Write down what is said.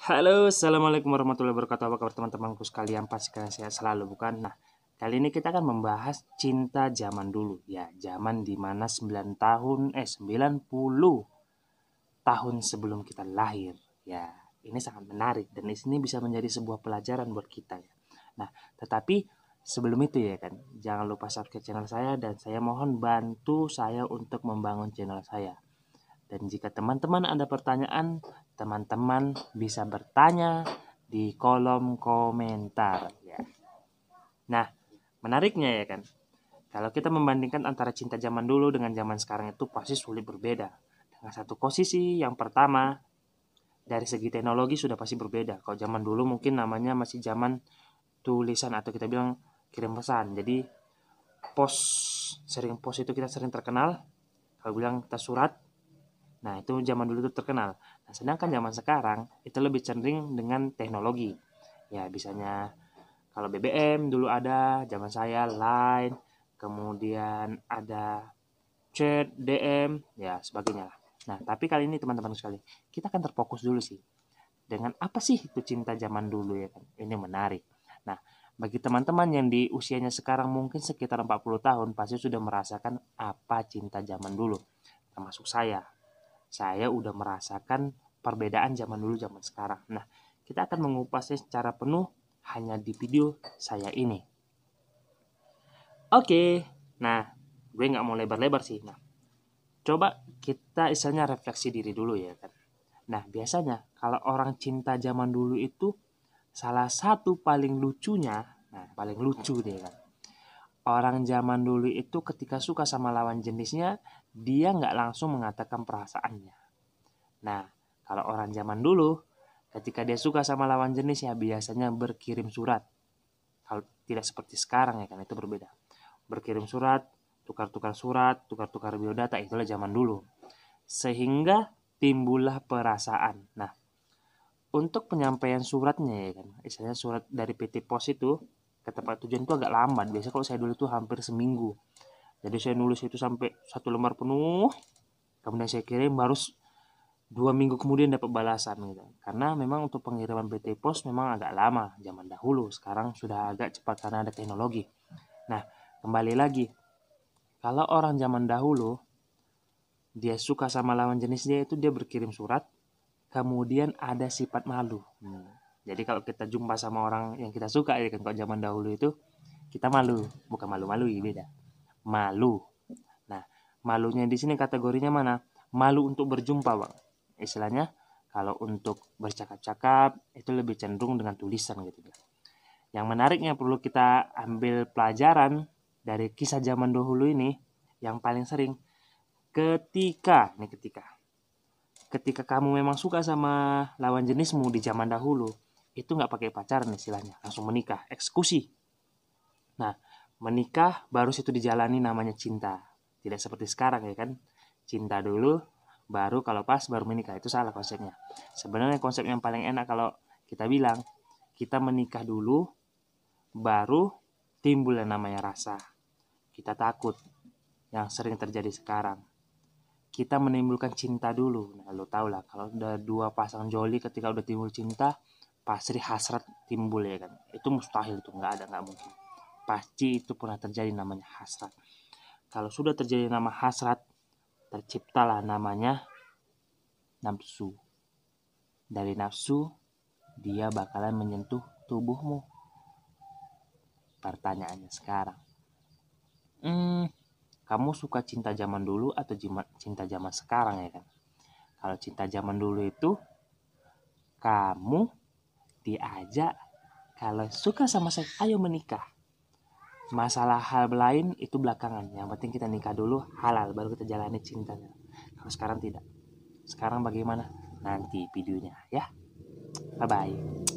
Halo, assalamualaikum warahmatullahi wabarakatuh. Apa kabar teman-temanku sekalian? Pasti kalian sehat selalu, bukan? Nah, kali ini kita akan membahas cinta zaman dulu. Ya, zaman dimana 90 tahun sebelum kita lahir. Ya, ini sangat menarik dan di sini bisa menjadi sebuah pelajaran buat kita ya. Nah, tetapi sebelum itu ya kan, jangan lupa subscribe channel saya dan saya mohon bantu saya untuk membangun channel saya. Dan jika teman-teman ada pertanyaan, teman-teman bisa bertanya di kolom komentar ya. Nah, menariknya ya kan, kalau kita membandingkan antara cinta zaman dulu dengan zaman sekarang itu pasti sulit berbeda. Dengan satu posisi, yang pertama, dari segi teknologi sudah pasti berbeda. Kalau zaman dulu mungkin namanya masih zaman tulisan atau kita bilang kirim pesan. Jadi pos itu kita sering terkenal. Kalau bilang kita surat, nah, itu zaman dulu itu terkenal. Nah, sedangkan zaman sekarang itu lebih cenderung dengan teknologi. Ya, bisanya kalau BBM dulu ada, zaman saya Line, kemudian ada chat, DM, ya sebagainya lah. Nah, tapi kali ini teman-teman sekalian, kita akan terfokus dulu sih. Dengan apa sih itu cinta zaman dulu ya kan? Ini menarik. Nah, bagi teman-teman yang di usianya sekarang mungkin sekitar 40 tahun, pasti sudah merasakan apa cinta zaman dulu. Termasuk saya udah merasakan perbedaan zaman dulu zaman sekarang. Nah, kita akan mengupasnya secara penuh hanya di video saya ini. Oke, nah gue nggak mau lebar-lebar sih. Nah, coba kita istilahnya refleksi diri dulu ya kan. Nah, biasanya kalau orang cinta zaman dulu itu salah satu paling lucunya, nah paling lucu deh kan. Orang zaman dulu itu ketika suka sama lawan jenisnya, dia nggak langsung mengatakan perasaannya. Nah, kalau orang zaman dulu, ketika dia suka sama lawan jenis ya biasanya berkirim surat. Kalau tidak seperti sekarang ya kan, itu berbeda. Berkirim surat, tukar-tukar biodata, itulah zaman dulu. Sehingga timbullah perasaan. Nah, untuk penyampaian suratnya ya kan, istilahnya surat dari PT Pos itu ke tempat tujuan itu agak lambat. Biasanya kalau saya dulu itu hampir seminggu. Jadi saya nulis itu sampai 1 lembar penuh, kemudian saya kirim baru 2 minggu kemudian dapat balasan gitu. Karena memang untuk pengiriman PT Pos memang agak lama zaman dahulu. Sekarang sudah agak cepat karena ada teknologi. Nah, kembali lagi. Kalau orang zaman dahulu dia suka sama lawan jenisnya itu dia berkirim surat, kemudian ada sifat malu. Jadi kalau kita jumpa sama orang yang kita suka ya kan, kalau zaman dahulu itu kita malu, bukan malu-malu ya, beda. Malu. Nah, malunya di sini kategorinya mana? Malu untuk berjumpa, Bang. Istilahnya kalau untuk bercakap-cakap itu lebih cenderung dengan tulisan gitu. Yang menariknya perlu kita ambil pelajaran dari kisah zaman dahulu ini yang paling sering ketika kamu memang suka sama lawan jenismu di zaman dahulu, itu nggak pakai pacaran istilahnya, langsung menikah, eksekusi. Nah, menikah baru situ dijalani namanya cinta. Tidak seperti sekarang ya kan, cinta dulu, baru kalau pas baru menikah. Itu salah konsepnya. Sebenarnya konsep yang paling enak kalau kita bilang, kita menikah dulu, baru timbul yang namanya rasa. Kita takut, yang sering terjadi sekarang. Kita menimbulkan cinta dulu. Nah, lo tau lah, kalau udah dua pasang joli ketika udah timbul cinta, pasti hasrat timbul ya kan. Itu mustahil, itu nggak ada, nggak mungkin. Pasti itu pernah terjadi namanya hasrat. Kalau sudah terjadi nama hasrat, terciptalah namanya nafsu. Dari nafsu, dia bakalan menyentuh tubuhmu. Pertanyaannya sekarang, kamu suka cinta zaman dulu atau cinta zaman sekarang ya kan? Kalau cinta zaman dulu itu, kamu diajak, kalau suka sama saya, ayo menikah. Masalah hal lain itu belakangan. Yang penting kita nikah dulu, halal, baru kita jalani cintanya. Kalau sekarang tidak. Sekarang bagaimana? Nanti videonya ya. Bye-bye.